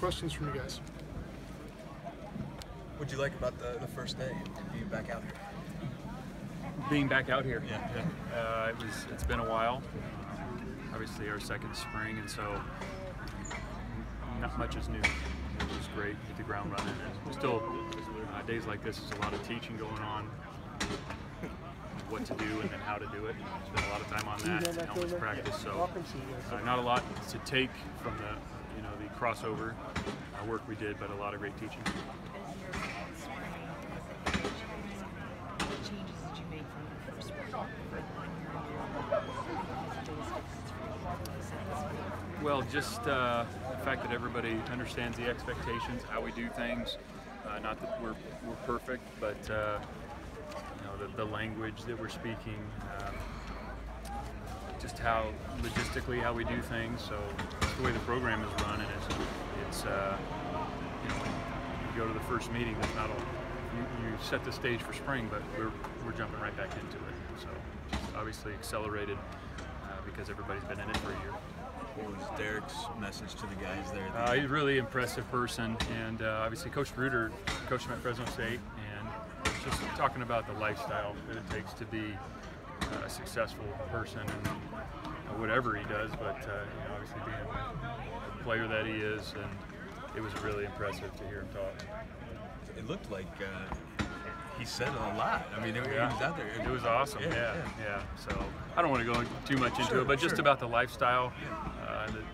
Questions from you guys? What'd you like about the first day being back out here? Being back out here, Yeah. it's been a while. Obviously, our second spring, and so not much is new. It was great, hit the ground running, and still days like this is a lot of teaching going on, what to do and then how to do it. Spend a lot of time on that, and helmets practice. So not a lot to take from the the crossover work we did, but a lot of great teaching. Well, just the fact that everybody understands the expectations, how we do things. Not that we're perfect, but the language that we're speaking, just how logistically how we do things. So that's the way the program is run, and it's you go to the first meeting. That's not all. You set the stage for spring, but we're jumping right back into it. So obviously accelerated because everybody's been in it for a year. What was Derek's message to the guys there? He's a really impressive person, and obviously Coach Bruder coached him at Fresno State, and just talking about the lifestyle that it takes to be a successful person and whatever he does, but obviously being the player that he is, and it was really impressive to hear him talk. It looked like he said a lot. I mean, he was out there. It was awesome. Yeah. So I don't want to go too much into it, but just about the lifestyle,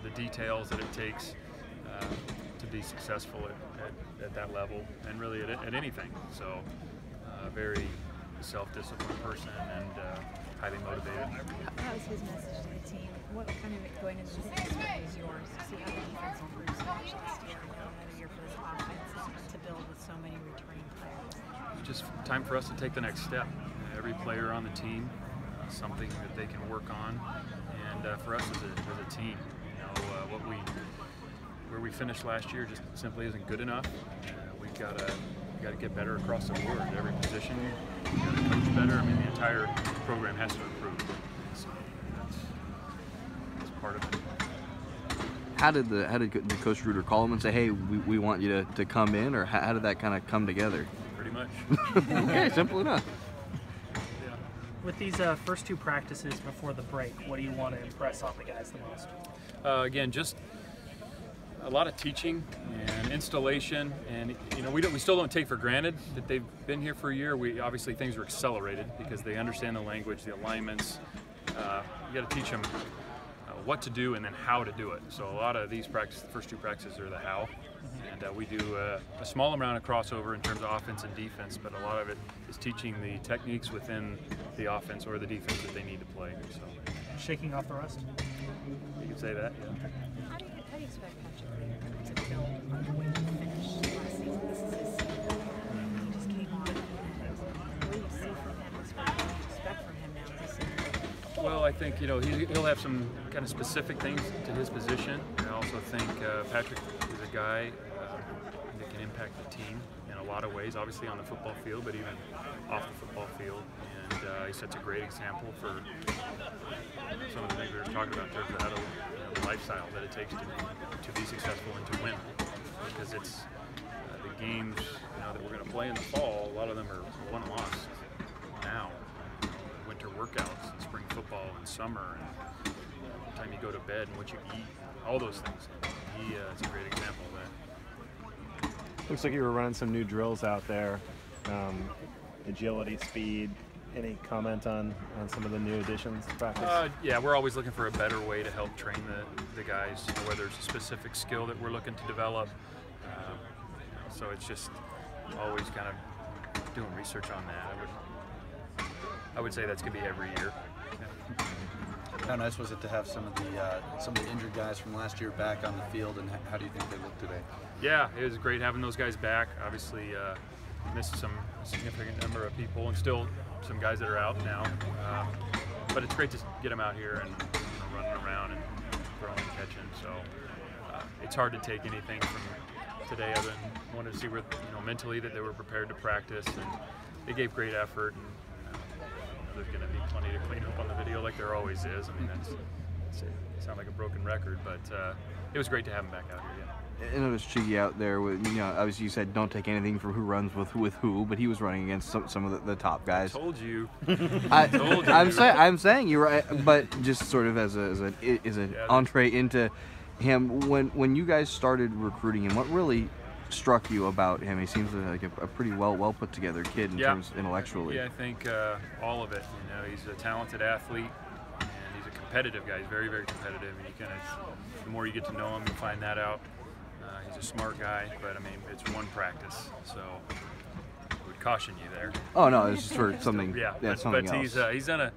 the details that it takes to be successful at that level, and really at anything. So very self-disciplined person and highly motivated. How was his message to the team? What kind of going into this year was yours to see how the defense improves so much last year, another year for this offense to build with so many returning players? It's just time for us to take the next step. Every player on the team, something that they can work on, and for us as a team, where we finished last year just simply isn't good enough. We've got to get better across the board. Every position, we've got to coach better. I mean, the entire program has to improve. So that's part of it. How did Coach Ruder call him and say, hey, we want you to come in, or how did that kind of come together? Pretty much. Okay, simple enough. Yeah. With these first two practices before the break, what do you want to impress on the guys the most? Again, just a lot of teaching and installation, and we still don't take for granted that they've been here for a year. Obviously things are accelerated because they understand the language, the alignments. You got to teach them what to do and then how to do it. So a lot of these practices, the first two practices, are the how, and we do a small amount of crossover in terms of offense and defense, but a lot of it is teaching the techniques within the offense or the defense that they need to play. So shaking off the rust. You could say that. Yeah. How do you expect Patrick to build on the way he finished last season? This is his season. He just came on. What do you see from him? What do you expect from him now this season? Well, I think he'll have some kind of specific things to his position. I also think Patrick is a guy that can impact the team in a lot of ways. Obviously on the football field, but even off the football field. And he sets a great example for some of the things we were talking about in terms of how to, the lifestyle that it takes to be successful and to win. Because it's the games that we're going to play in the fall. A lot of them are won and lost now. Winter workouts and spring football and summer and what time you go to bed and what you eat, all those things. He is a great example of that. Looks like you were running some new drills out there. Agility, speed. Any comment on some of the new additions to practice? Yeah, we're always looking for a better way to help train the guys, whether it's a specific skill that we're looking to develop. So it's just always kind of doing research on that. I would say that's going to be every year. Yeah. How nice was it to have some of the injured guys from last year back on the field, and how do you think they look today? Yeah, it was great having those guys back. Obviously, missed a significant number of people, and still some guys that are out now. But it's great to get them out here and running around and throwing and catching. So it's hard to take anything from today other than wanted to see where mentally that they were prepared to practice, and they gave great effort. And there's going to be plenty to clean up on the video, like there always is. I mean, it sounds like a broken record, but it was great to have them back out here. Yeah. I noticed Chiggy out there with, obviously you said don't take anything from who runs with who, but he was running against some of the top guys. Told you. I'm saying you're right, but just sort of as an entree into him. When you guys started recruiting him, what really struck you about him? He seems like a pretty well put together kid in terms intellectually. Yeah, I think all of it. He's a talented athlete, and he's a competitive guy. He's very, very competitive, and the more you get to know him, you find that out. He's a smart guy, but I mean, it's one practice, so I would caution you there. Oh no, it's just for something. But he's done a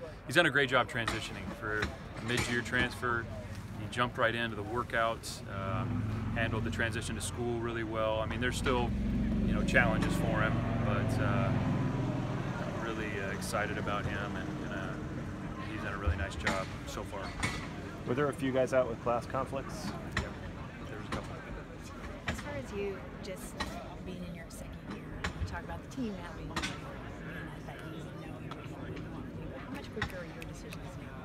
great job transitioning for a mid-year transfer. He jumped right into the workouts, handled the transition to school really well. I mean, there's still challenges for him, but I'm really excited about him, and he's done a really nice job so far. Were there a few guys out with class conflicts? Yeah, there was a couple. As far as you just being in your second year, you talk about the team now being that you know what you want to do. How much quicker are your decisions now?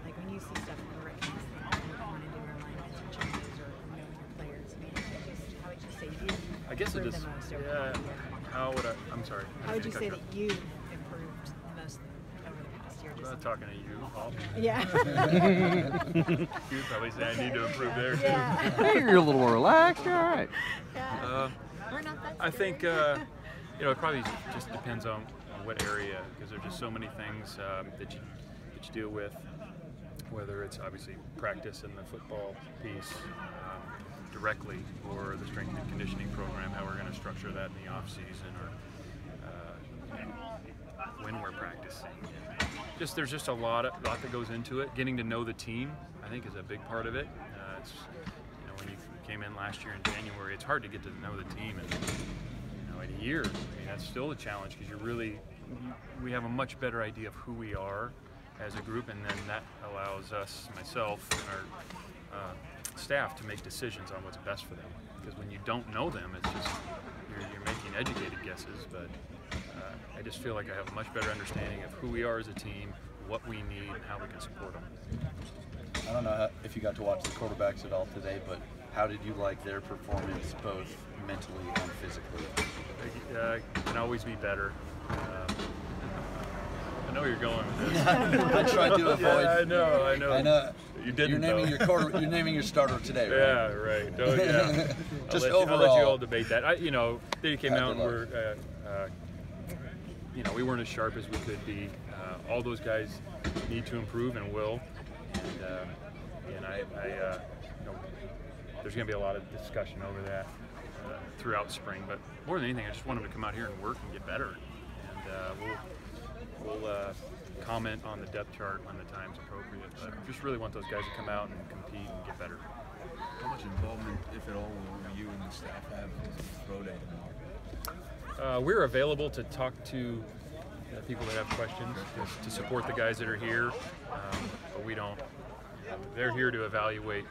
Like when you see stuff in the recognize that you want to do your alignments and changes or knowing your players. I mean, how would you say you I guess it improved just the most over the year? I'm sorry. How would you say that you improved the most over the past year? I'm not talking to you, Paul. Yeah. You'd probably say I need to improve there too. Yeah. Hey, you're a little more relaxed. You're all right. Yeah. We're not that I think scary. it probably just depends on what area, because there's just so many things that you deal with, whether it's obviously practice and the football piece directly, or the strength and conditioning program, how we're going to structure that in the off season, or when we're practicing. There's just a lot that goes into it. Getting to know the team, I think, is a big part of it. It's when you came in last year in January, it's hard to get to know the team, and in a year, I mean, that's still a challenge, because we have a much better idea of who we are as a group, and then that allows us, myself, and our staff, to make decisions on what's best for them. Because when you don't know them, it's just you're making educated guesses. But I just feel like I have a much better understanding of who we are as a team, what we need, and how we can support them. I don't know if you got to watch the quarterbacks at all today, but how did you like their performance, both mentally and physically? Can always be better. I know where you're going with this. I tried to avoid. Yeah, I know. I know. You didn't. You're naming your naming your starter today, right? Yeah, right. Oh, yeah. Just I'll overall. let you all debate that. They came out and we weren't as sharp as we could be. All those guys need to improve and will. And there's going to be a lot of discussion over that throughout spring. But more than anything, I just want them to come out here and work and get better. And we'll comment on the depth chart when the time's appropriate. But I just really want those guys to come out and compete and get better. How much involvement, if at all, will you and the staff have with Pro Day? We're available to talk to people that have questions, to support the guys that are here, but we don't. They're here to evaluate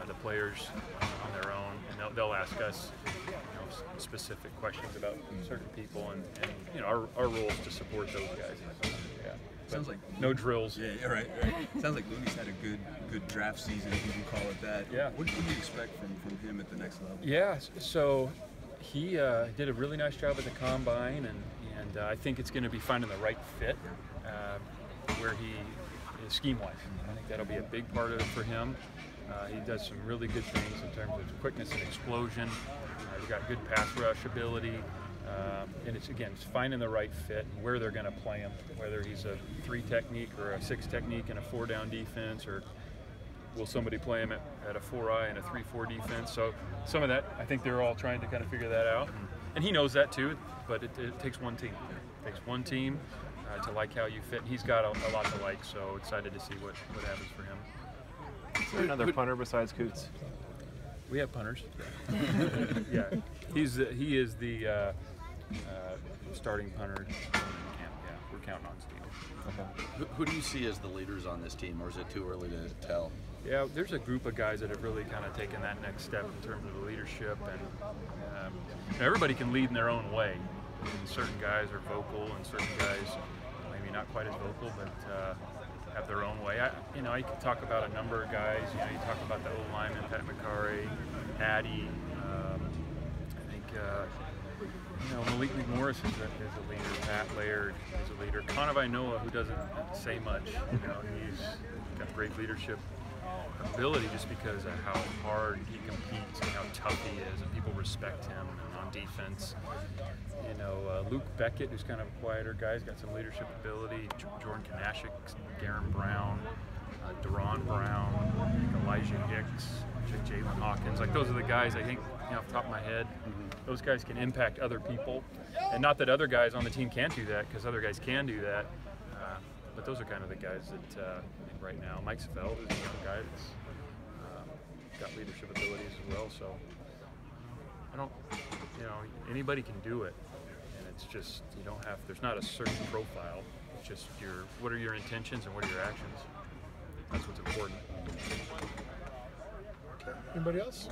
the players on their own, and they'll ask us specific questions about certain people, and our role is to support those guys. Yeah. Sounds like no drills. Yeah, right. Sounds like Looney's had a good draft season, if you can call it that. Yeah. What do you expect from him at the next level? Yeah. So he did a really nice job at the combine, and I think it's going to be finding the right fit where he is scheme-wise. I think that'll be a big part of it for him. He does some really good things in terms of quickness and explosion. He's got good pass rush ability. And it's finding the right fit and where they're going to play him, whether he's a 3 technique or a 6 technique in a 4-down defense, or will somebody play him at a 4-eye and a 3-4 defense. So some of that, I think they're all trying to kind of figure that out. And he knows that too, but it takes one team. It takes one team to like how you fit. He's got a lot to like, so excited to see what happens for him. Is there another punter besides Coots? We have punters. Yeah, he is the starting punter in camp. Yeah, we're counting on Steve. Okay. Who do you see as the leaders on this team, or is it too early to tell? Yeah, there's a group of guys that have really kind of taken that next step in terms of the leadership, and everybody can lead in their own way. And certain guys are vocal, and certain guys maybe not quite as vocal, but have their own way. You can talk about a number of guys. You talk about the O-lineman, Pat McCarry, Hattie, Malik McMorris is a leader. Pat Laird is a leader. Conavai Noah, who doesn't say much, he's got great leadership ability just because of how hard he competes and how tough he is, and people respect him on defense. Luke Beckett, who's kind of a quieter guy, has got some leadership ability. Jordan Kanashik, Garen Brown, Deron Brown, Elijah Hicks, Jalen Hawkins. Like, those are the guys I think, off the top of my head, those guys can impact other people. And not that other guys on the team can't do that, because other guys can do that. But those are kind of the guys that right now. Mike Sefeld is another guy that's got leadership abilities as well. So I don't, anybody can do it. And it's just, there's not a certain profile. It's just what are your intentions and what are your actions? That's what's important. Okay. Anybody else?